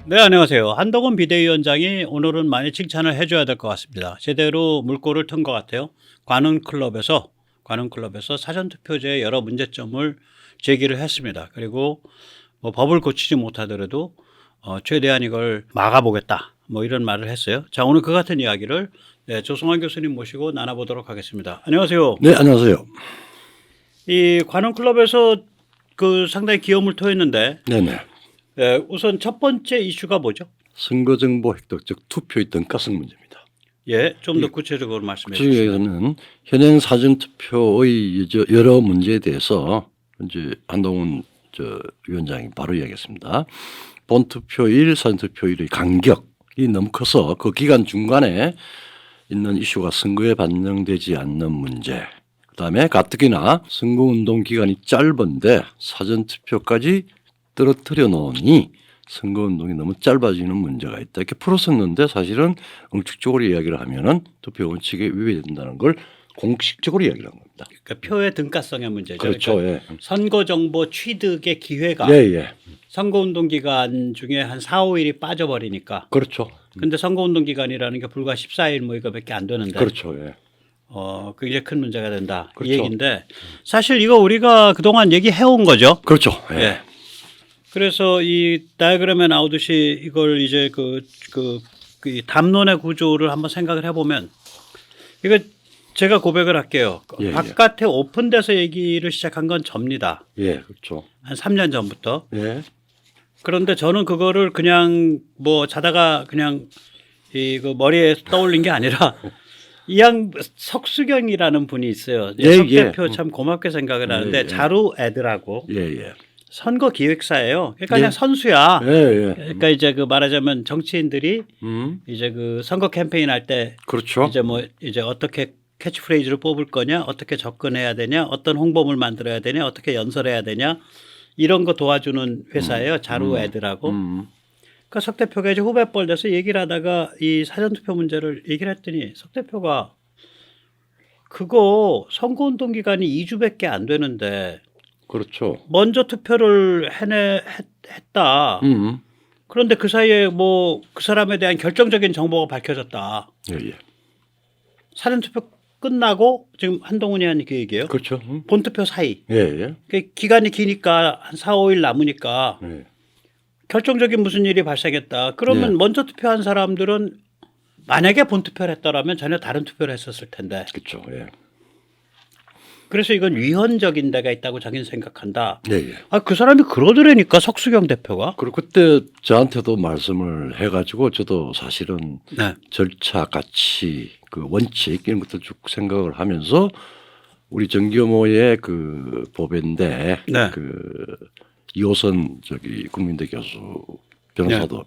네, 안녕하세요. 한동훈 비대위원장이 오늘은 많이 칭찬을 해줘야 될 것 같습니다. 제대로 물꼬를 튼 것 같아요. 관훈클럽에서 사전투표제의 여러 문제점을 제기를 했습니다. 그리고 뭐 법을 고치지 못하더라도 최대한 이걸 막아보겠다. 뭐 이런 말을 했어요. 자, 오늘 그 같은 이야기를 조성환 교수님 모시고 나눠보도록 하겠습니다. 안녕하세요. 네, 안녕하세요. 이 관훈클럽에서 그 상당히 기염을 토했는데 네네. 우선 첫 번째 이슈가 뭐죠? 선거정보 획득, 즉 투표의 등가성 문제입니다. 예, 좀 더 구체적으로 말씀해 주시죠. 그중에서는 현행 사전투표의 여러 문제에 대해서 이제 한동훈 위원장이 바로 이야기했습니다. 본투표일, 사전투표일의 간격이 너무 커서 그 기간 중간에 있는 이슈가 선거에 반영되지 않는 문제. 그다음에 가뜩이나 선거운동 기간이 짧은데 사전투표까지 떨어뜨려 놓으니 선거운동이 너무 짧아지는 문제가 있다. 이렇게 풀었었는데 사실은 응축적으로 이야기를 하면은 투표 원칙에 위배된다는 걸 공식적으로 이야기를 한 겁니다. 그러니까 표의 등가성의 문제죠. 그렇죠. 그러니까 선거 정보 취득의 기회가 예. 선거운동 기간 중에 한 4, 5일이 빠져버리니까. 그렇죠. 근데 선거운동 기간이라는 게 불과 14일 뭐 이거밖에 안 되는데. 그렇죠. 예. 굉장히 큰 문제가 된다. 그렇죠. 이 얘기인데 사실 이거 우리가 그동안 얘기해 온 거죠. 그렇죠. 예. 그래서 이 다이어그램에 나오듯이 이걸 이제 그 담론의 구조를 한번 생각을 해보면 이거 제가 고백을 할게요. 예. 바깥에 오픈돼서 얘기를 시작한 건 접니다. 예, 그렇죠. 한 3년 전부터. 예. 그런데 저는 그거를 그냥 뭐 자다가 그냥 그 머리에 떠올린 게 아니라 석수경이라는 분이 있어요. 석 대표 참 고맙게 생각을 하는데 자루 애들하고 선거 기획사예요. 그러니까 그냥 선수야. 그러니까 이제 그 말하자면 정치인들이 이제 그 선거 캠페인 할 때 그렇죠. 이제 어떻게 캐치프레이즈를 뽑을 거냐, 어떻게 접근해야 되냐, 어떤 홍보물 만들어야 되냐, 어떻게 연설해야 되냐 이런 거 도와주는 회사예요. 자루 애들하고. 그러니까 석 대표가 이제 후배뻘 돼서 얘기를 하다가 이 사전투표 문제를 얘기를 했더니 석 대표가 그거 선거운동 기간이 2주밖에 안 되는데 그렇죠. 먼저 투표를 했다. 그런데 그 사이에 뭐 그 사람에 대한 결정적인 정보가 밝혀졌다. 예. 사전투표 끝나고 지금 한동훈이 한 그 얘기예요. 그렇죠. 본투표 사이. 예. 기간이 기니까 한 4, 5일 남으니까 예. 결정적인 무슨 일이 발생했다. 그러면 먼저 투표한 사람들은 만약에 본투표를 했더라면 전혀 다른 투표를 했었을 텐데. 그렇죠. 예. 그래서 이건 위헌적인 데가 있다고 자기는 생각한다. 예. 그 사람이 그러더라니까 석수경 대표가. 그리고 그때 저한테도 말씀을 해가지고 저도 사실은 절차, 가치, 그 원칙 이런 것들 쭉 생각을 하면서 우리 정교모의 그 보배인데 그 이호선 국민대 교수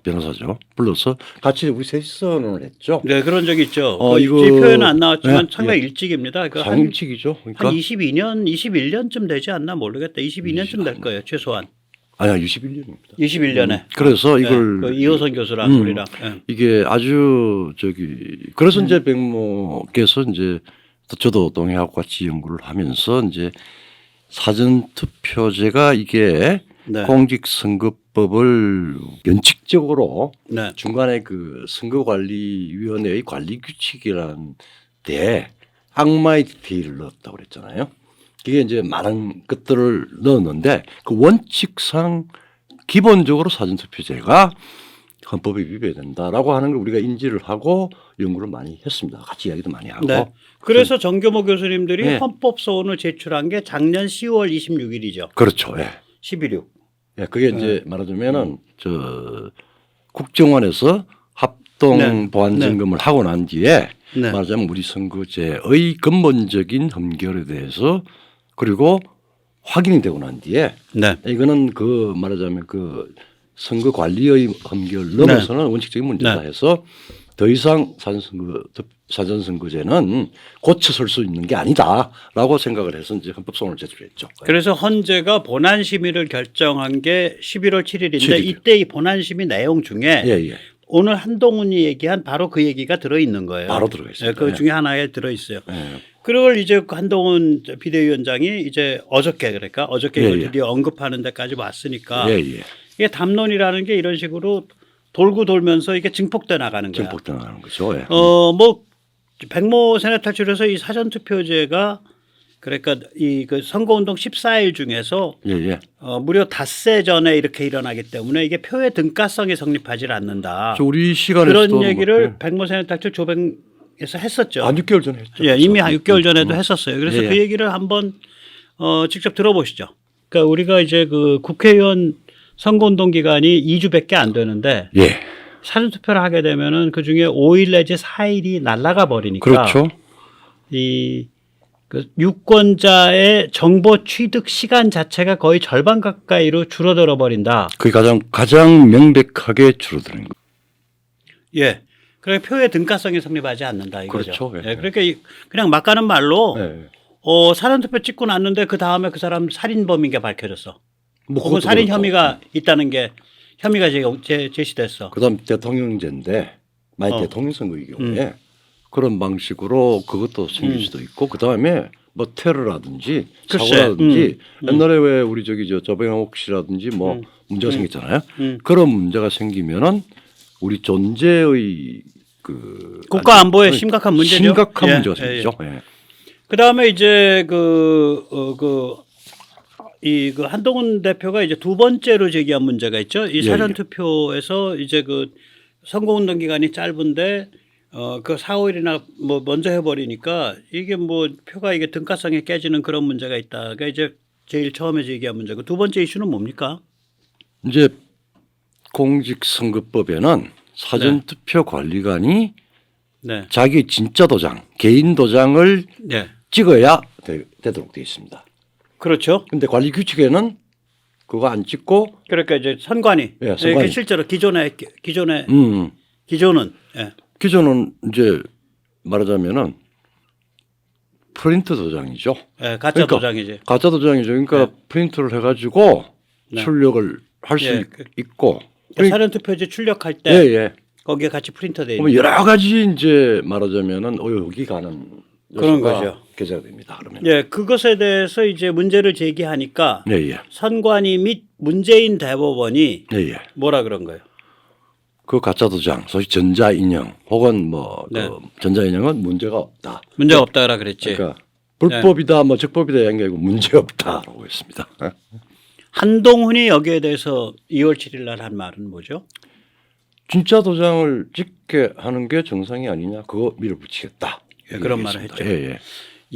변호사죠. 불러서 같이 우리 셋이서 논을 했죠. 네, 그런 적이 있죠. 이거 표에는 안 나왔지만 상당히 일찍입니다. 상일찍이죠. 그러니까 한 22년, 21년쯤 되지 않나 모르겠다. 22년쯤 될 거예요, 최소한. 아니야, 21년입니다. 21년에. 그래서 이걸 그 이호선 교수랑 우리랑 이게 아주 그래서 이제 백모께서 이제 저도 동해하고 같이 연구를 하면서 이제 사전투표제가 이게 공직선거법을 원칙적으로 중간에 그 선거관리위원회의 관리 규칙이라는 데 악마의 디테일을 넣었다고 그랬잖아요. 그게 이제 많은 것들을 넣었는데 그 원칙상 기본적으로 사전투표제가 헌법에 위배된다라고 하는 걸 우리가 인지를 하고 연구를 많이 했습니다. 같이 이야기도 많이 하고. 그래서 정교모 교수님들이 헌법 소원을 제출한 게 작년 10월 26일이죠. 그렇죠. 11.6. 그게 이제 말하자면은 국정원에서 합동 보안 점검을 하고 난 뒤에 말하자면 우리 선거제의 근본적인 흠결에 대해서 그리고 확인이 되고 난 뒤에 이거는 그 말하자면 그 선거 관리의 흠결 넘어서는 원칙적인 문제다 해서 더 이상 사전선거제는 고쳐설 수 있는 게 아니다라고 생각을 해서 이제 헌법소원을 제출했죠. 그래서 헌재가 본안심의를 결정한 게 11월 7일인데 이때 이 본안심의 내용 중에 오늘 한동훈이 얘기한 바로 그 얘기가 들어있는 거예요. 바로 들어가 있어요. 그 중에 하나에 들어있어요. 그걸 이제 한동훈 비대위원장이 이제 어저께 이걸 드디어 언급하는 데까지 왔으니까 이게 담론이라는 게 이런 식으로 돌고 돌면서 이게 증폭돼 나가는 거야. 증폭돼 나가는 거죠. 예. 뭐 백모 세뇌 탈출에서 이 사전 투표제가 그러니까 이 그 선거운동 14일 중에서 예, 예. 무려 닷새 전에 이렇게 일어나기 때문에 이게 표의 등가성이 성립하지 않는다. 우리 시간에서도 그런 얘기를 뭐, 백모 세뇌 탈출 조백에서 했었죠. 한 6개월 전에 했죠. 예, 이미 한 6개월 전에도 했었어요. 그래서 예, 예. 그 얘기를 한번 직접 들어보시죠. 그러니까 우리가 이제 그 국회의원 선거운동 기간이 2주밖에 안 되는데 예. 사전투표를 하게 되면은 그 중에 5일 내지 4일이 날아가 버리니까 그렇죠. 그 유권자의 정보 취득 시간 자체가 거의 절반 가까이로 줄어들어 버린다. 그게 가장 명백하게 줄어드는 거. 예. 그래 표의 등가성이 성립하지 않는다 이거죠. 그렇죠. 예. 예. 그러니까 그냥 막 가는 말로 예. 사전투표 찍고 났는데 그 다음에 그 사람 살인범인 게 밝혀졌어. 뭐 혹은 그것도 살인 그렇고. 혐의가 있다는 게 혐의가 제시됐어. 그다음 대통령제인데 만약 대통령 선거의 경우에 그런 방식으로 그것도 생길 수도 있고 그다음에 뭐 테러라든지 글쎄, 사고라든지 옛날에 왜 우리 저 조병옥 씨라든지 뭐 문제가 생겼잖아요. 그런 문제가 생기면은 우리 존재의 그 국가 안보에 심각한 문제죠. 심각한 예, 문제가 예, 생기죠. 예. 그다음에 이제 그 한동훈 대표가 이제 두 번째로 제기한 문제가 있죠. 이 사전 투표에서 이제 그 선거운동 기간이 짧은데 그 4, 5일이나 뭐 먼저 해버리니까 이게 뭐 표가 이게 등가성이 깨지는 그런 문제가 있다가 이제 제일 처음에 제기한 문제고 두 번째 이슈는 뭡니까? 이제 공직선거법에는 사전투표 관리관이 네. 자기 진짜 도장, 개인 도장을 네. 찍어야 되도록 되어 있습니다. 그렇죠. 근데 관리 규칙에는 그거 안 찍고 그러니까 이제 선관위. 예, 선관위. 이게 실제로 기존에 기존은 예. 기존은 이제 말하자면은 프린트 도장이죠. 예, 가짜 그러니까 도장이지. 가짜 도장이죠. 그러니까 프린트를 해가지고 네. 출력을 할 수 예, 있고. 그러니까 사전투표제 출력할 때 예, 예. 거기에 같이 프린터돼 있는 그러면 여러 가지 이제 말하자면은 의혹이 가는 그런 요소가 거죠. 게재가 됩니다. 그러면. 예, 그것에 대해서 이제 문제를 제기하니까 예, 예. 선관위 및 문재인 대법원이 예, 예. 뭐라 그런 거예요? 그 가짜 도장, 소위 전자 인형 혹은 뭐 네. 그 전자 인형은 문제가 없다. 문제가 없다라 그랬지. 그러니까 불법이다, 뭐 적법이다 이런 게 아니고 문제 없다라고 했습니다. 한동훈이 여기에 대해서 2월 7일 날 한 말은 뭐죠? 진짜 도장을 찍게 하는 게 정상이 아니냐, 그거 밀어붙이겠다. 예, 그런 말을 했죠. 예, 예.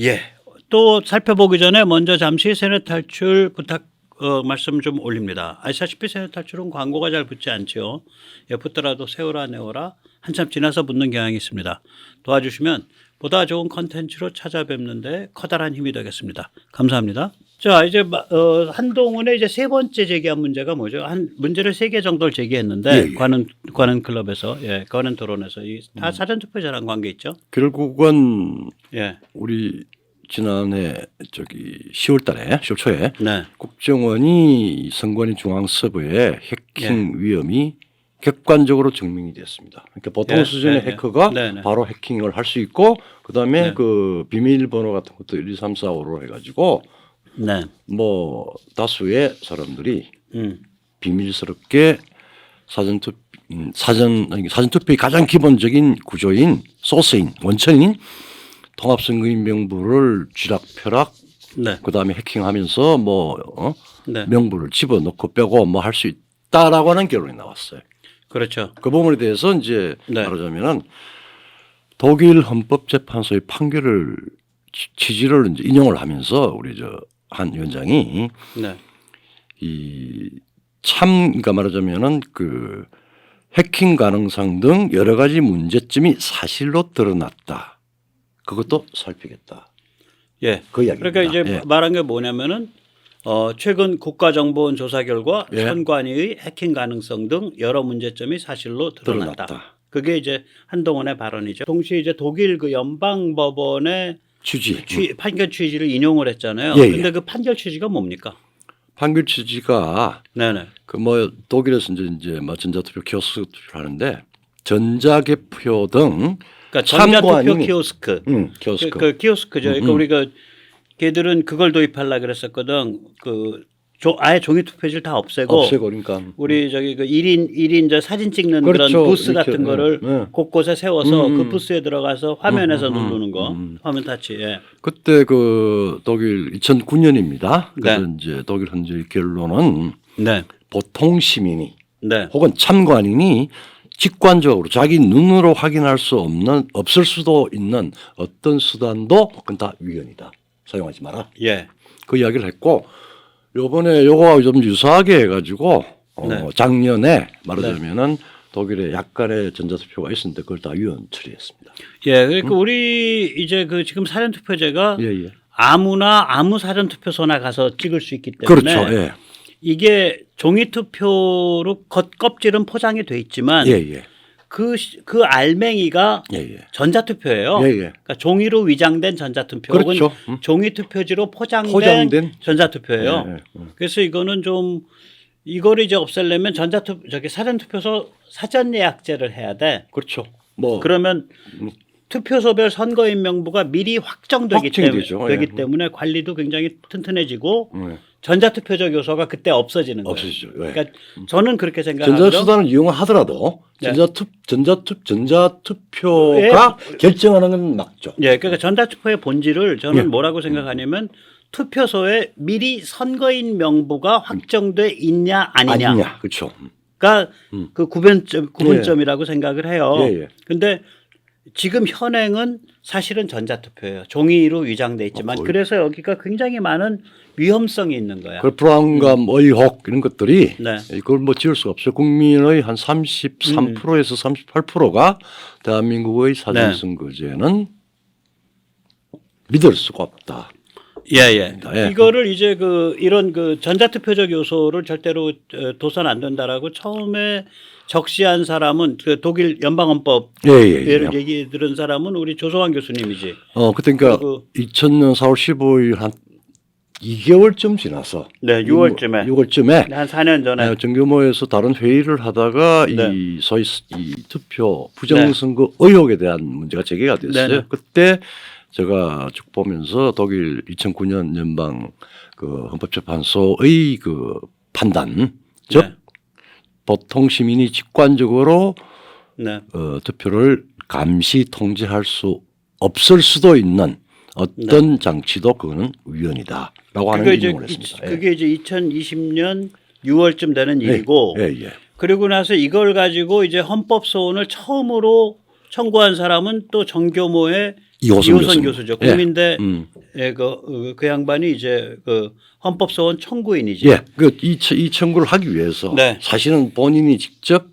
예. 또 살펴보기 전에 먼저 잠시 세뇌 탈출 부탁 말씀 좀 올립니다. 아시다시피 세뇌 탈출은 광고가 잘 붙지 않죠. 예, 붙더라도 세워라 내워라 한참 지나서 붙는 경향이 있습니다. 도와주시면 보다 좋은 컨텐츠로 찾아뵙는데 커다란 힘이 되겠습니다. 감사합니다. 자, 이제 한동훈의 이제 세 번째 제기한 문제가 뭐죠? 한 문제를 3개 정도를 제기했는데 예, 예. 관훈 클럽에서 관훈 토론에서 다 사전 투표자랑 관계 있죠? 결국은 예. 우리 지난해 10월달에 10월 초에 네. 국정원이 선관위 중앙 서버에 해킹 위험이 객관적으로 증명이 됐습니다. 그러니까 보통 예, 수준의 예, 예. 해커가 네, 네. 바로 해킹을 할 수 있고 그다음에 네. 그 비밀번호 같은 것도 1, 2, 3, 4, 5로 해가지고 네. 뭐 다수의 사람들이 비밀스럽게 사전투표의 가장 기본적인 구조인 소스인 원천인 통합선거인 명부를 쥐락펴락 네. 그다음에 해킹하면서 네. 명부를 집어넣고 빼고 뭐 할 수 있다라고 하는 결론이 나왔어요. 그렇죠. 그 부분에 대해서 이제 네. 말하자면은 독일 헌법재판소의 판결을 취지를 이제 인용을 하면서 우리 한 위원장이 네. 그러니까 말하자면은 그 해킹 가능성 등 여러 가지 문제점이 사실로 드러났다. 그것도 살피겠다. 예. 그 이야기입니다. 그러니까 이제 예. 말한 게 뭐냐면은 최근 국가정보원 조사 결과 예. 선관위의 해킹 가능성 등 여러 문제점이 사실로 드러났다. 그게 이제 한동훈의 발언이죠. 동시에 이제 독일 그 연방법원의 판결 취지를 인용을 했잖아요. 예, 예. 근데 그 판결 취지가 뭡니까? 판결 취지가 네네. 그 뭐 독일에서 이제 뭐 전자투표 키오스크 투표를 하는데 전자개표 등 그러니까 전자투표 참관이 키오스크. 키오스크. 그 키오스크죠. 그러니까 우리가 걔들은 그걸 도입하려 그랬었거든. 그 아예 종이 투표지를 다 없애고 그러니까 우리 저기 그 1인 저 사진 찍는 그렇죠. 그런 부스 이렇게, 같은 거를 네. 곳곳에 세워서 그 부스에 들어가서 화면에서 누르는 거 화면 타치. 예. 그때 그 독일 2009년입니다. 네. 그래서 이제 독일 현재 결론은 네. 보통 시민이 네. 혹은 참관인이 직관적으로 자기 눈으로 확인할 수 없을 수도 있는 어떤 수단도 그건 다 위헌이다. 사용하지 마라. 예. 그 이야기를 했고 요번에 요거하고 좀 유사하게 해가지고 네. 작년에 말하자면은 독일에 약간의 전자투표가 있었는데 그걸 다 위헌 처리했습니다. 예. 그러니까 우리 이제 그 지금 사전투표제가 예, 예. 아무나 아무 사전투표소나 가서 찍을 수 있기 때문에 그렇죠. 예. 이게 종이투표로 겉껍질은 포장이 돼 있지만 예, 예. 그 알맹이가 예, 예. 전자투표예요. 예, 예. 그러니까 종이로 위장된 전자투표 그렇죠. 혹은 종이투표지로 포장된 포장된? 전자투표예요. 예, 예. 그래서 이거는 좀 이거를 이제 없애려면 저기 사전투표소 사전 예약제를 해야 돼. 그렇죠. 뭐 그러면 투표소별 선거인 명부가 미리 확정되기 확정되죠. 예. 때문에 관리도 굉장히 튼튼해지고 예. 전자투표적 요소가 그때 없어지는 거예요. 없어지죠. 예. 그러니까 저는 그렇게 생각하고요. 전자수단을 이용하더라도 네. 전자투표가 결정하는 건 맞죠. 예, 그러니까 전자투표의 본질을 저는 예. 뭐라고 생각하냐면 투표소에 미리 선거인 명부가 확정돼 있냐 아니냐. 아니냐. 그렇죠. 가 그 구분점이라고 생각을 해요. 예, 예. 근데 지금 현행은 사실은 전자투표예요. 종이로 위장돼 있지만 거의. 그래서 여기가 굉장히 많은 위험성이 있는 거야. 그 불안감, 의혹 이런 것들이 네. 이걸 뭐 지울 수가 없어요. 국민의 한 33%에서 38%가 대한민국의 사전선거제는 믿을 수가 없다. 예. 예. 이거를 이제 이런 전자투표적 요소를 절대로 둬선 안 된다라고 처음에 적시한 사람은 그 독일 연방헌법 예를 얘기 들은 사람은 우리 조소환 교수님이지. 그때 그러니까 그리고 2000년 4월 15일 한 2개월쯤 지나서 네, 6월쯤에 6월쯤에 한 4년 전에 정규모에서 다른 회의를 하다가 네. 이 소위 이 투표 부정선거 의혹에 대한 문제가 제기가 됐어요. 네네. 그때 제가 쭉 보면서 독일 2009년 연방 그 헌법재판소의 그 판단, 즉 네. 보통 시민이 직관적으로 네. 투표를 감시 통제할 수 없을 수도 있는 어떤 장치도 그거는 위헌이다라고 하는 인용을 했습니다. 그게 이제 2020년 6월쯤 되는 일이고 예. 그리고 나서 이걸 가지고 이제 헌법 소원을 처음으로 청구한 사람은 또 정교모의 이호선 교수죠. 국민대 그 양반이 이제 그 헌법 소원 청구인이지. 예. 이 청구를 하기 위해서 네. 사실은 본인이 직접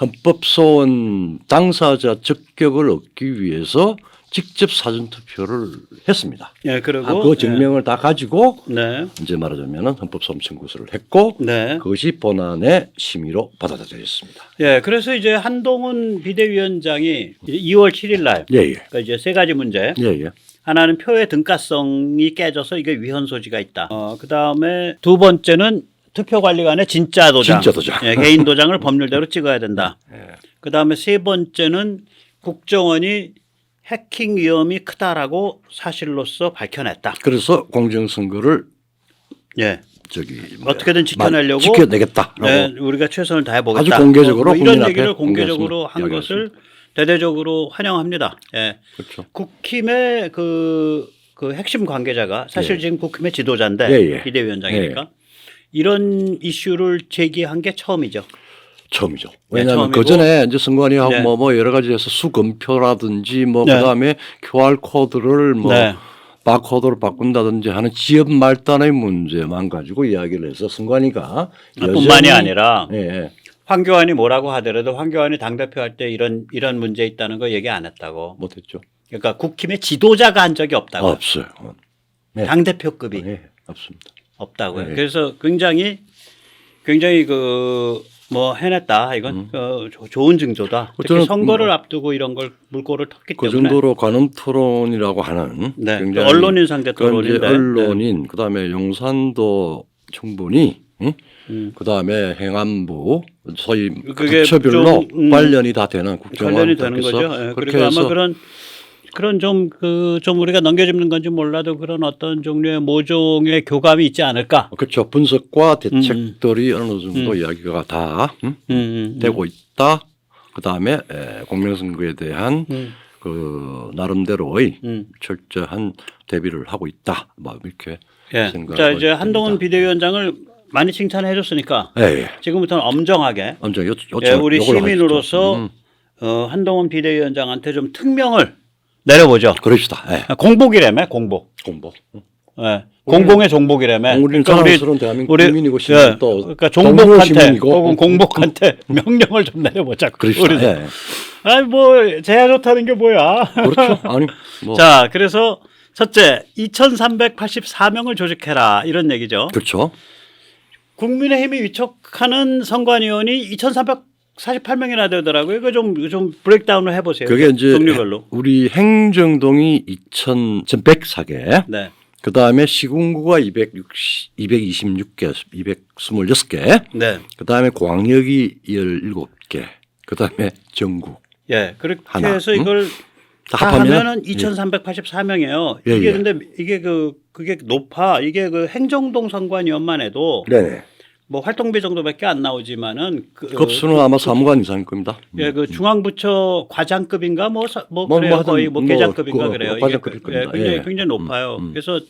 헌법 소원 당사자 적격을 얻기 위해서 직접 사전 투표를 했습니다. 예, 그리고 그 증명을 다 가지고 네. 이제 말하자면은 헌법 소원 청구서를 했고 네. 그것이 본안의 심의로 받아들여졌습니다. 예, 그래서 이제 한동훈 비대위원장이 2월 7일 날 예. 그러니까 이제 세 가지 문제. 예. 하나는 표의 등가성이 깨져서 이게 위헌 소지가 있다. 그다음에 두 번째는 투표관리관의 진짜 도장. 예, 개인 도장을 법률대로 찍어야 된다. 그다음에 세 번째는 국정원이 해킹 위험이 크다라고 사실로서 밝혀냈다. 그래서 공정선거를 예. 뭐야, 어떻게든 지켜내려고 지켜내겠다라고 네, 우리가 최선을 다해보겠다. 아주 공개적으로 이런 국민 얘기를 앞에 공개적으로 한 것을 대대적으로 환영합니다. 예. 그렇죠. 국힘의 그 핵심 관계자가 사실 지금 국힘의 지도자인데 예. 비대위원장이니까 이런 이슈를 제기한 게 처음이죠. 처음이죠. 네, 왜냐하면 처음이고. 그 전에 이제 선관위하고 네. 뭐 여러 가지에서 수검표라든지 뭐 네. 그다음에 QR 코드를 뭐 네. 바코드로 바꾼다든지 하는 지역 말단의 문제만 가지고 이야기를 해서 선관위가 뿐만이 아니라 예. 황교안이 뭐라고 하더라도 황교안이 당대표 할 때 이런 문제 있다는 거 얘기 안 했다고. 못했죠. 그러니까 국힘의 지도자가 한 적이 없다고. 없어요. 네. 당대표급이 네, 없습니다. 없다고요. 네. 그래서 굉장히 뭐 해냈다. 이건 좋은 징조다. 특히 저는 선거를 앞두고 이런 걸 물꼬를 텄기 그 때문에. 정도로 관음 토론이라고 하는 네. 굉장히 언론인 상대 토론인데. 이제 언론인 그다음에 용산도 충분히 그다음에 행안부 소위 그게 부처별로 좀, 관련이 다 되는 국정원 관련이 되는 거죠. 예. 그리고 아마 그런 그런 좀 우리가 넘겨짚는 건지 몰라도 그런 어떤 종류의 모종의 교감이 있지 않을까? 그렇죠. 분석과 대책들이 어느 정도 이야기가 다 되고 있다. 그다음에 공명선거에 대한 그 나름대로의 철저한 대비를 하고 있다. 뭐 이렇게 예. 생각을 자 이제 됩니다. 한동훈 비대위원장을 많이 칭찬해 줬으니까 예. 지금부터는 엄정하게 엄청 우리 시민으로서 한동훈 비대위원장한테 좀 특명을 내려보죠. 그럽시다. 예. 공복이라며 공복. 공복. 예. 공공의 종복이라며. 우리는 자랑스러운 대한민국 국민이고 예. 또 그러니까 종복한테 시민이고. 혹은 공복한테 명령을 좀 내려보자. 그럽시다. 예. 아니 뭐 제야 좋다는 게 뭐야. 그렇죠. 아니 뭐. 자 그래서 첫째 2,384명을 조직해라 이런 얘기죠. 그렇죠. 국민의힘이 위촉하는 선관위원이 2,348명이나 되더라고요. 이거 좀 브레이크다운을 해보세요. 그게 이제 종류별로. 우리 행정동이 2,104개. 네. 그 다음에 시군구가 226개, 226개. 네. 그 다음에 광역이 17개. 그 다음에 전국. 예. 그렇게 하나. 해서 이걸 다 하면은 2,384명이에요. 예, 이게 예. 근데 이게 그게 높아. 이게 그 행정동 선관위원만 해도 네. 뭐 활동비 정도밖에 안 나오지만은 급수는 아마 사무관 이상일 겁니다. 예, 그 중앙부처 과장급인가 뭐 뭐 그래요. 하여튼 거의 뭐 계장급인가 그 그래요. 과장급일 이게 겁니다. 굉장히 예. 굉장히 높아요. 그래서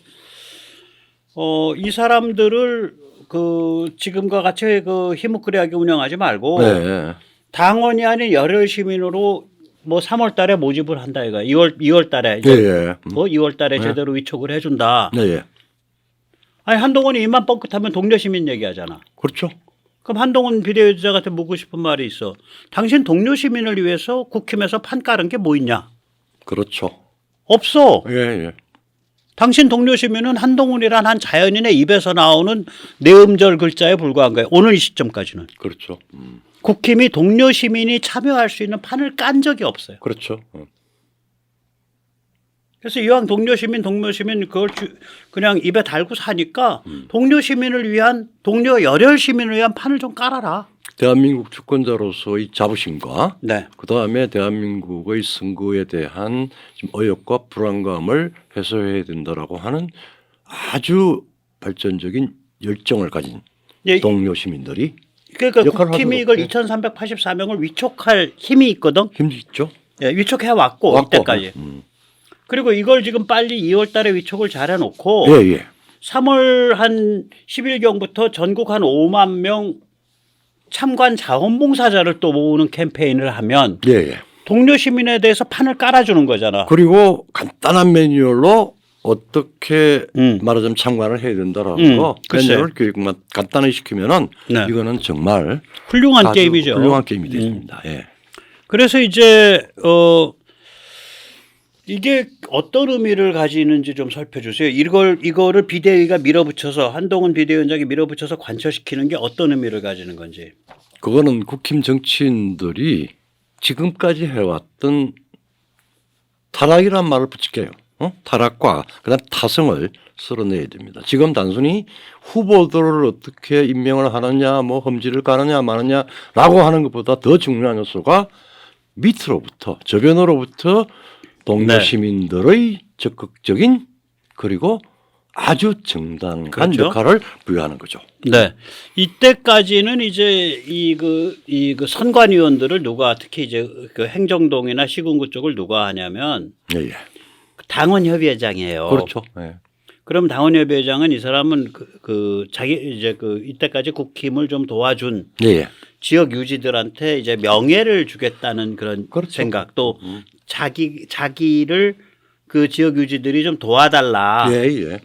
이 사람들을 지금과 같이 희묵그레하게 운영하지 말고 네. 당원이 아닌 열혈 시민으로 뭐 3월 달에 모집을 한다 이거. 2월 달에 이제 예. 뭐 2월 달에 제대로 위촉을 해 준다. 네. 예. 아니 한동훈이 입만 뻥끗하면 동료 시민 얘기하잖아. 그렇죠. 그럼 한동훈 비대위원장한테 묻고 싶은 말이 있어. 당신 동료 시민을 위해서 국힘에서 판 깔은 게 뭐 있냐? 그렇죠. 없어. 예, 예. 당신 동료 시민은 한동훈이란 한 자연인의 입에서 나오는 내음절 글자에 불과한 거예요. 오늘 이 시점까지는. 그렇죠. 국힘이 동료 시민이 참여할 수 있는 판을 깐 적이 없어요. 그렇죠. 그래서 이왕 동료 시민 그걸 그냥 입에 달고 사니까 동료 시민을 위한 동료 열혈 시민을 위한 판을 좀 깔아라. 대한민국 주권자로서의 자부심과 네. 그다음에 대한민국의 선거에 대한 좀 의욕과 불안감을 해소해야 된다라고 하는 아주 발전적인 열정을 가진 예, 동료 시민들이 그러니까 역할을 국힘이 하도록. 이걸 2,384명을 위촉할 힘이 있거든. 힘이 있죠. 예, 위촉해 왔고 이때까지. 그리고 이걸 지금 빨리 2월 달에 위촉을 잘 해놓고 예, 예. 3월 한 10일경부터 전국 한 5만 명 참관 자원봉사자를 또 모으는 캠페인을 하면 예, 예. 동료 시민에 대해서 판을 깔아주는 거잖아. 그리고 간단한 매뉴얼로 어떻게 말하자면 참관을 해야 된다라는 거 글쎄요. 매뉴얼 교육만 간단히 시키면은 네. 이거는 정말 훌륭한 아주 게임이죠. 훌륭한 게임이 됐습니다. 예. 그래서 이제 이게 어떤 의미를 가지는지 좀 살펴주세요. 이거를 비대위가 밀어붙여서 한동훈 비대위원장이 밀어붙여서 관철시키는 게 어떤 의미를 가지는 건지. 그거는 국힘 정치인들이 지금까지 해왔던 타락이란 말을 붙일게요. 타락과 그다음 타성을 쓸어내야 됩니다. 지금 단순히 후보들을 어떻게 임명을 하느냐, 뭐 험지를 가느냐 마느냐라고 하는 것보다 더 중요한 요소가 밑으로부터 저변으로부터 동료 시민들의 적극적인 그리고 아주 정당한 그렇죠. 역할을 부여하는 거죠. 네. 이때까지는 이제 그 선관위원들을 누가 특히 이제 그 행정동이나 시군구 쪽을 누가 하냐면 예, 예. 당원협의회장이에요. 그렇죠. 예. 그럼 당원협의회장은 이 사람은 자기 이제 이때까지 국힘을 좀 도와준 예, 예. 지역 유지들한테 이제 명예를 주겠다는 그런 그렇죠. 생각 또 자기를 그 지역 유지들이 좀 도와달라. 예, 예.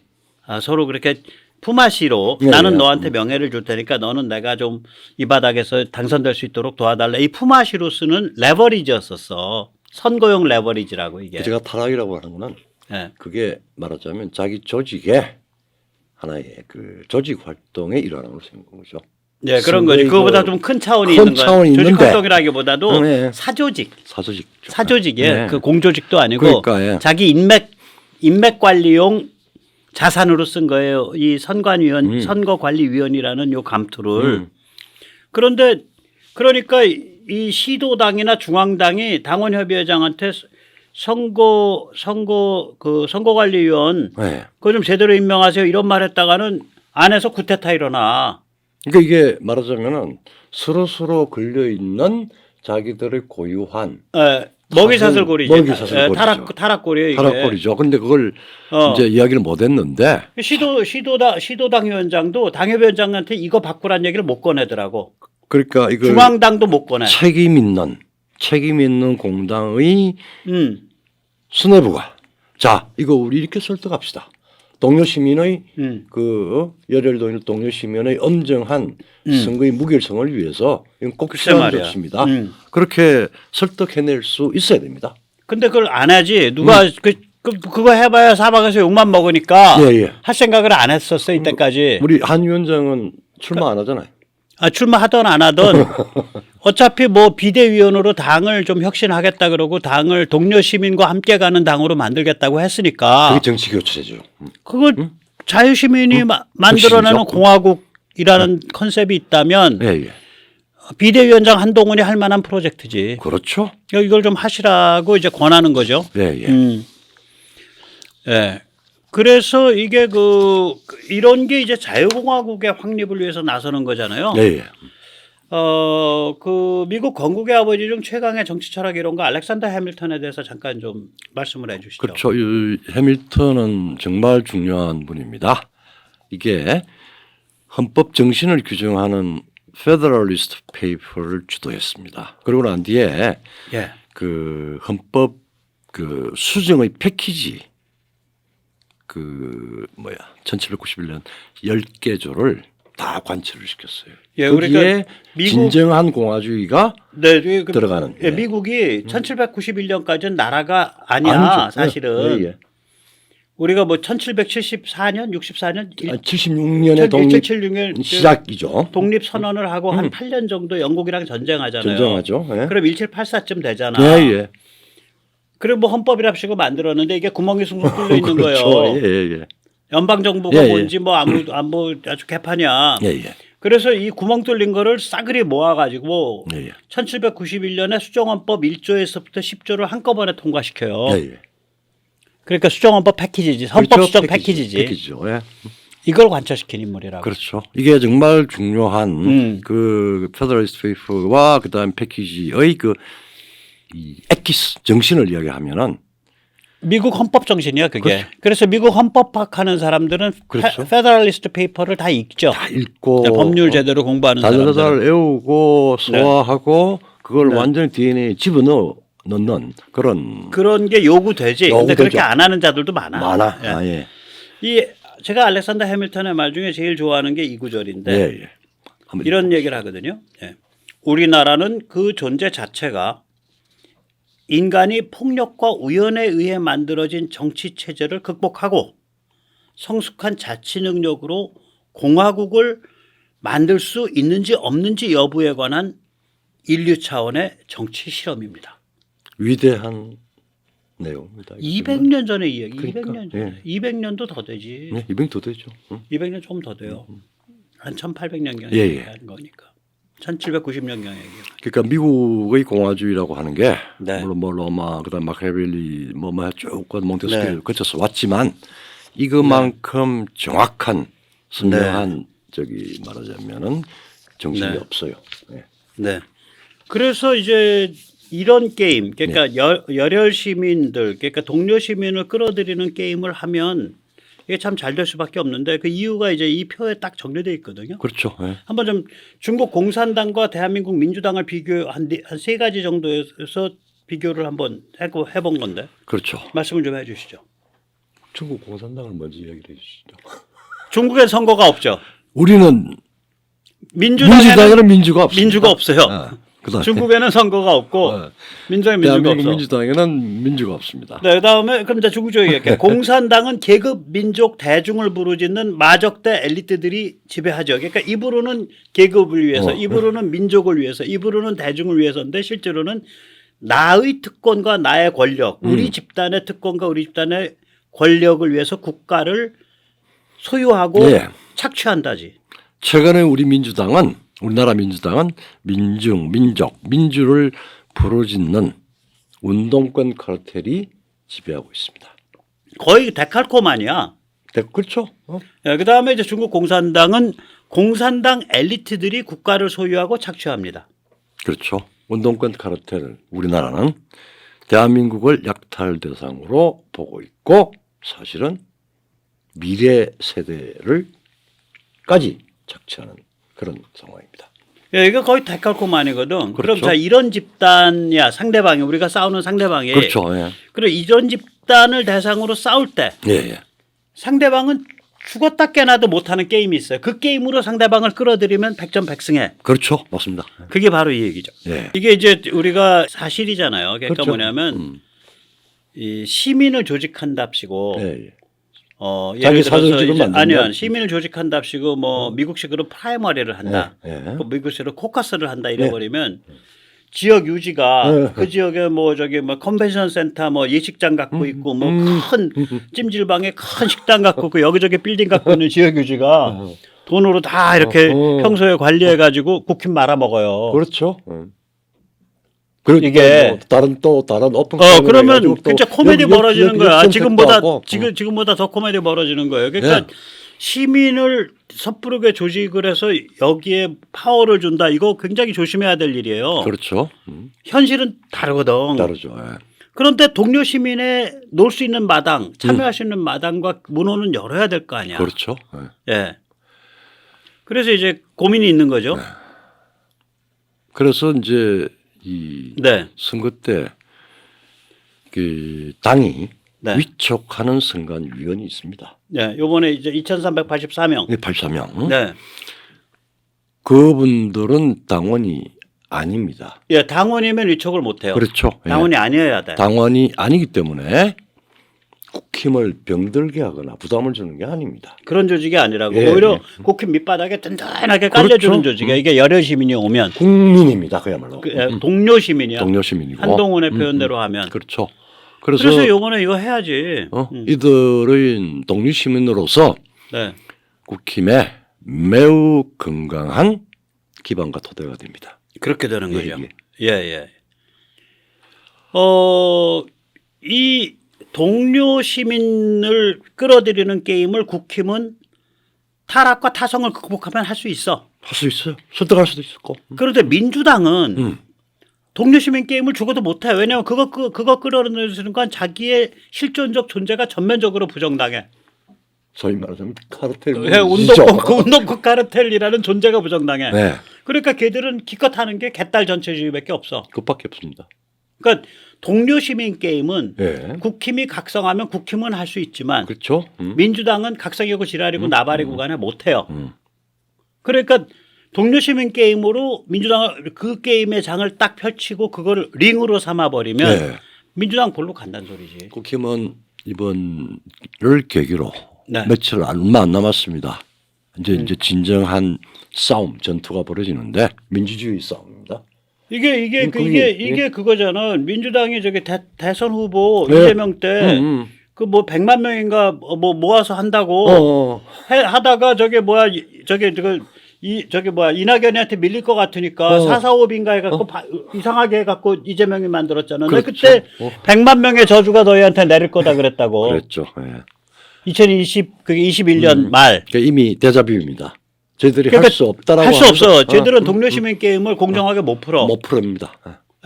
서로 그렇게 품앗이로 예, 나는 예. 너한테 명예를 줄 테니까 너는 내가 좀 이 바닥에서 당선될 수 있도록 도와달라. 이 품앗이로 쓰는 레버리지였었어. 선거용 레버리지라고 이게. 제가 타락이라고 하는 거는 예. 그게 말하자면 자기 조직의 하나의 그 조직 활동의 일환으로 생긴 거죠. 네, 그런 거지. 선거의 그거보다 그 좀 큰 차원이 큰 있는 거야. 차원이 조직 있는데. 활동이라기보다도 네. 사조직. 사조직. 사조직이에요. 네. 그 공조직도 아니고 그러니까, 예. 자기 인맥 관리용 자산으로 쓴 거예요. 이 선거관리위원이라는 요 감투를. 그런데 그러니까 이 시도당이나 중앙당이 당원협의회장한테 선거관리위원 네. 그거 좀 제대로 임명하세요 이런 말 했다가는 안에서 구태타 일어나. 그러니까 이게 말하자면은 서로 걸려 있는 자기들의 고유한 먹이사슬고리지. 먹이사슬고리죠. 타락고리예요. 이게. 타락거리죠. 근데 그걸 이제 이야기를 못 했는데 시도당위원장도 당협위원장한테 이거 바꾸란 얘기를 못 꺼내더라고. 그러니까 이걸 중앙당도 못 꺼내. 책임 있는 공당의 음. 수뇌부가 자 이거 우리 이렇게 설득합시다. 동료 시민의 열혈 동료 시민의 엄정한 선거의 무결성을 위해서 이건 꼭 필요한 말이야. 것입니다. 그렇게 설득해낼 수 있어야 됩니다. 근데 그걸 안 하지. 누가 그거 해봐야 사방에서 욕만 먹으니까 예. 할 생각을 안 했었어 이때까지. 우리 한 위원장은 출마 안 하잖아요. 출마하던 안 하던 어차피 뭐 비대위원으로 당을 좀 혁신하겠다 그러고 당을 동료 시민과 함께 가는 당으로 만들겠다고 했으니까 그게 정치 교체죠. 그걸 자유시민이 만들어내는 공화국이라는 컨셉이 있다면 예. 비대위원장 한동훈이 할 만한 프로젝트지. 그렇죠. 이걸 좀 하시라고 이제 권하는 거죠. 예. 예. 그래서 이게 이런 게 이제 자유공화국의 확립을 위해서 나서는 거잖아요. 예. 미국 건국의 아버지 중 최강의 정치 철학 이론가 알렉산더 해밀턴에 대해서 잠깐 좀 말씀을 해 주시죠. 그렇죠. 이 해밀턴은 정말 중요한 분입니다. 이게 헌법 정신을 규정하는 페더럴리스트 페이퍼를 주도했습니다. 그러고 난 뒤에 예. 그 헌법 수정의 패키지 1791년 10개조를 다 관철을 시켰어요. 예, 거기에 그러니까 진정한 공화주의가 들어가는. 예, 미국이 1791년까지는 나라가 아니야 아니죠. 사실은. 예. 우리가 뭐 1774년, 64년, 76년에 독립 76년 시작이죠. 독립 선언을 하고 한 8년 정도 영국이랑 전쟁하잖아요. 전쟁하죠. 예. 그럼 1784쯤 되잖아. 예. 그래 뭐 헌법이랍시고 만들었는데 이게 구멍이 숭숭 뚫려 있는 그렇죠. 거예요. 예. 연방 정부가 예. 뭔지 뭐 아주 개판이야. 예. 그래서 이 구멍 뚫린 거를 싸그리 모아가지고 예. 1791년에 수정헌법 1조에서부터 10조를 한꺼번에 통과시켜요. 예. 그러니까 수정헌법 패키지지, 헌법 그렇죠. 수정 패키지지. 패키지죠. 예. 이걸 관철시킨 인물이라고. 그렇죠. 이게 정말 중요한 그 페더럴리스트 페이퍼와 그다음 패키지의 이 엑기스 정신을 이야기하면은 미국 헌법 정신이야 그게. 그렇죠. 그래서 미국 헌법학하는 사람들은 그렇죠. 페더럴리스트 페이퍼를 다 읽죠. 다 읽고 법률 제대로 공부하는 사람들. 잘 외우고 소화하고 그걸 완전히 DNA에 집어넣는 그런 게 요구되지. 근데 요구되죠. 그렇게 안 하는 자들도 많아. 예. 예. 제가 알렉산더 해밀턴의 말 중에 제일 좋아하는 게 이 구절인데 예. 이런 얘기를 하거든요. 예. 우리나라는 그 존재 자체가 인간이 폭력과 우연에 의해 만들어진 정치 체제를 극복하고 성숙한 자치 능력으로 공화국을 만들 수 있는지 없는지 여부에 관한 인류 차원의 정치 실험입니다. 위대한 내용입니다. 200년 전의 이야기. 그러니까, 200년 전에. 예. 200년도 더 되지. 네, 200도 되죠. 200년 조금 더 돼요. 한 1800년경 예. 얘기하는 거니까. 1790년경 얘기. 그러니까 미국의 공화주의라고 하는 게 네. 물론 뭐 로마 그다음 마키아벨리 쭉 몬테스키를 네. 거쳐서 왔지만 이것만큼 정확한 선명한 말하자면은 정신이 네. 없어요. 네. 네. 그래서 이제 이런 게임, 그러니까 열혈 시민들, 그러니까 동료 시민을 끌어들이는 게임을 하면 이게 참 잘 될 수밖에 없는데 그 이유가 이제 이 표에 딱 정리되어 있거든요. 그렇죠. 네. 한번 좀 중국 공산당과 대한민국 민주당을 비교 한 세 가지 정도에서 비교를 한번 해본 건데. 그렇죠. 말씀을 좀 해주시죠. 중국 공산당을 먼저 이야기를 해주시죠. 중국엔 선거가 없죠. 우리는 민주당에는 민주가 없습니다. 민주가 없어요. 그다음에 중국에는 선거가 없고 민주당에 민주가 대한민국 없어. 민주당에는 민주가 없습니다. 네, 그다음에 그럼 이제 중국 쪽 얘기할게요. 공산당은 계급, 민족, 대중을 부르짖는 마적대 엘리트들이 지배하죠. 그러니까 입으로는 계급을 위해서, 입으로는 민족을 위해서, 입으로는 대중을 위해서인데 실제로는 나의 특권과 나의 권력, 우리 집단의 특권과 우리 집단의 권력을 위해서 국가를 소유하고 착취한다지. 최근에 우리나라 민주당은 민중, 민족, 민주를 부르짖는 운동권 카르텔이 지배하고 있습니다. 거의 데칼코마니야. 네, 그렇죠. 그 다음에 이제 중국 공산당은 공산당 엘리트들이 국가를 소유하고 착취합니다. 그렇죠. 운동권 카르텔 우리나라는 대한민국을 약탈 대상으로 보고 있고 사실은 미래 세대를까지 착취하는 그런 상황입니다. 이거 거의 데칼코마니거든. 그럼 그렇죠. 자 이런 집단이야 상대방이 우리가 싸우는 상대방이. 그렇죠. 예. 그래 이런 집단을 대상으로 싸울 때 예, 예. 상대방은 죽었다 깨나도 못하는 게임이 있어요. 그 게임으로 상대방을 끌어들이면 백전백승해. 그렇죠. 맞습니다. 그게 바로 이 얘기죠. 예. 이게 이제 우리가 사실이잖아요. 그러니까 그렇죠. 뭐냐면 이 시민을 조직한답시고 예, 예. 예를 자기 사정직을 들어서 이제 만들면? 아니요 시민을 조직한답시고 뭐 미국식으로 프라이머리를 한다, 예, 예. 뭐 미국식으로 코커스를 한다 이래버리면 지역 유지가 그 지역에 뭐 저기 뭐 컨벤션 센터 뭐 예식장 갖고 있고 뭐 큰 찜질방에 큰 식당 갖고 있고 여기저기 빌딩 갖고 있는 지역 유지가 돈으로 다 이렇게 평소에 관리해 가지고 국힘 말아 먹어요. 그렇죠. 그리고 이게 다른 오픈 그러면 진짜 코미디 벌어지는 거야. 지금보다 하고. 지금보다 더 코미디 벌어지는 거예요. 그러니까 네. 시민을 섣부르게 조직을 해서 여기에 파워를 준다. 이거 굉장히 조심해야 될 일이에요. 그렇죠. 현실은 다르거든. 다르죠. 예. 그런데 동료 시민의 놀 수 있는 마당, 참여할 수 있는 마당과 문호는 열어야 될 거 아니야. 그렇죠. 예. 예. 그래서 이제 고민이 있는 거죠. 그래서 이제 이 네. 선거 때 그 당이 네. 위촉하는 선관위원이 있습니다. 네. 요번에 이제 2384명. 84명. 네. 그분들은 당원이 아닙니다. 예, 당원이면 위촉을 못 해요. 그렇죠. 예. 당원이 아니어야 돼. 당원이 아니기 때문에 국힘을 병들게 하거나 부담을 주는 게 아닙니다. 그런 조직이 아니라고 예, 오히려 예. 국힘 밑바닥에 든든하게 깔려주는 그렇죠. 조직이야. 이게 열혈 시민이 오면 국민입니다. 그야말로. 동료 시민이야. 동료 시민이고. 한동훈의 표현대로 하면. 그렇죠. 그래서 요번에 이거 해야지. 이들의 동료 시민으로서 네. 국힘에 매우 건강한 기반과 토대가 됩니다. 그렇게 되는 예, 거죠. 예. 예, 예. 이 동료 시민을 끌어들이는 게임을 국힘은 타락과 타성을 극복하면 할 수 있어. 할 수 있어요. 설득할 수도 있고. 그런데 민주당은 동료 시민 게임을 죽어도 못해. 왜냐하면 그거 끌어들이는 건 자기의 실존적 존재가 전면적으로 부정당해. 소위 말하자면 카르텔. 운동권 카르텔이라는 존재가 부정당해. 네. 그러니까 걔들은 기껏 하는 게 개딸 전체주의밖에 없어. 그밖에 없습니다. 그러니까 동료 시민 게임은 예. 국힘이 각성하면 국힘은 할 수 있지만 그렇죠. 민주당은 각성이고 지랄이고 나발이고 간에 못해요. 그러니까 동료 시민 게임으로 민주당은 그 게임의 장을 딱 펼치고 그거를 링으로 삼아버리면 네. 민주당 골로 간다는 소리지. 국힘은 이번을 계기로 네. 며칠 얼마 안 남았습니다. 이제 진정한 싸움, 전투가 벌어지는데 민주주의 싸움입니다. 이게 그거잖아. 민주당이 저기 대선 후보 네. 이재명 때 그 뭐 100만 명인가 뭐 모아서 한다고 하다가 이낙연이한테 밀릴 것 같으니까 445인가 해갖고 이상하게 해갖고 이재명이 만들었잖아. 근데 그렇죠. 그때 100만 명의 저주가 너희한테 내릴 거다 그랬다고. 그랬죠. 예. 21년 말. 그러니까 이미 데자뷰입니다. 저희들이 그러니까 할 수 없다라고 할 수 없어. 하면서, 쟤들은 동료 시민 게임을 공정하게 못 풀어. 못 풀입니다.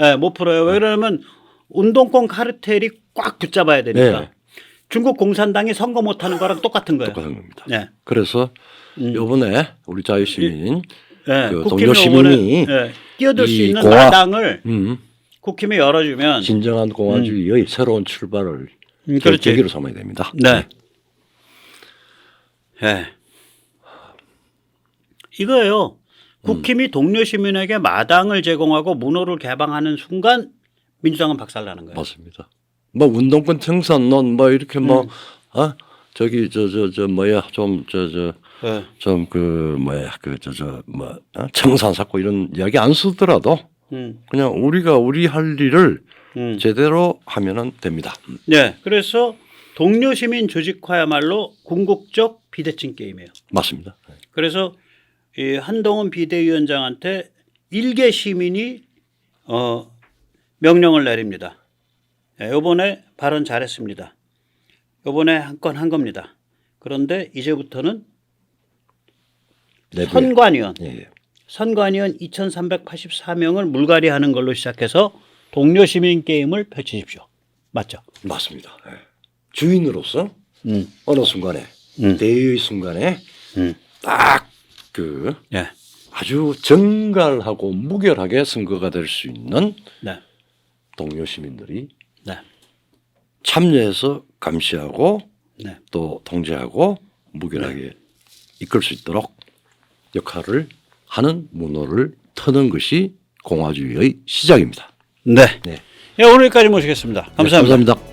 예, 못 풀어요. 왜 그러냐면 운동권 카르텔이 꽉 붙잡아야 되니까. 네. 중국 공산당이 선거 못하는 거랑 똑같은 거예요. 똑같은 겁니다. 네. 그래서 이번에 우리 자유시민 네. 그 국힘이 동료 시민이 네. 끼어들 수 이 있는 공화- 마당을 국힘이 열어주면 진정한 공화주의의 새로운 출발을 그렇지. 계기로 삼아야 됩니다. 네. 네. 이거예요. 국힘이 동료 시민에게 마당을 제공하고 문호를 개방하는 순간 민주당은 박살나는 거예요. 맞습니다. 뭐 운동권 청산론 뭐 이렇게 뭐 저기 뭐야 좀 그 뭐야 청산 삭고 이런 이야기 안 쓰더라도 그냥 우리가 우리 할 일을 제대로 하면은 됩니다. 네. 그래서 동료 시민 조직화야말로 궁극적 비대칭 게임이에요. 맞습니다. 그래서 이 한동훈 비대위원장한테 일개 시민이 명령을 내립니다. 이번에 발언 잘했습니다. 이번에 한 건 한 겁니다. 그런데 이제부터는 내부에. 선관위원, 예. 선관위원 2,384명을 물갈이하는 걸로 시작해서 동료 시민 게임을 펼치십시오. 맞죠? 맞습니다. 예. 주인으로서 어느 순간에 대의의 순간에 딱 그 예. 아주 정갈하고 무결하게 선거가 될 수 있는 네. 동료 시민들이 네. 참여해서 감시하고 네. 또 통제하고 무결하게 이끌 수 있도록 역할을 하는 문호를 터는 것이 공화주의의 시작입니다. 네. 네. 예, 오늘 여기까지 모시겠습니다. 감사합니다. 네, 감사합니다.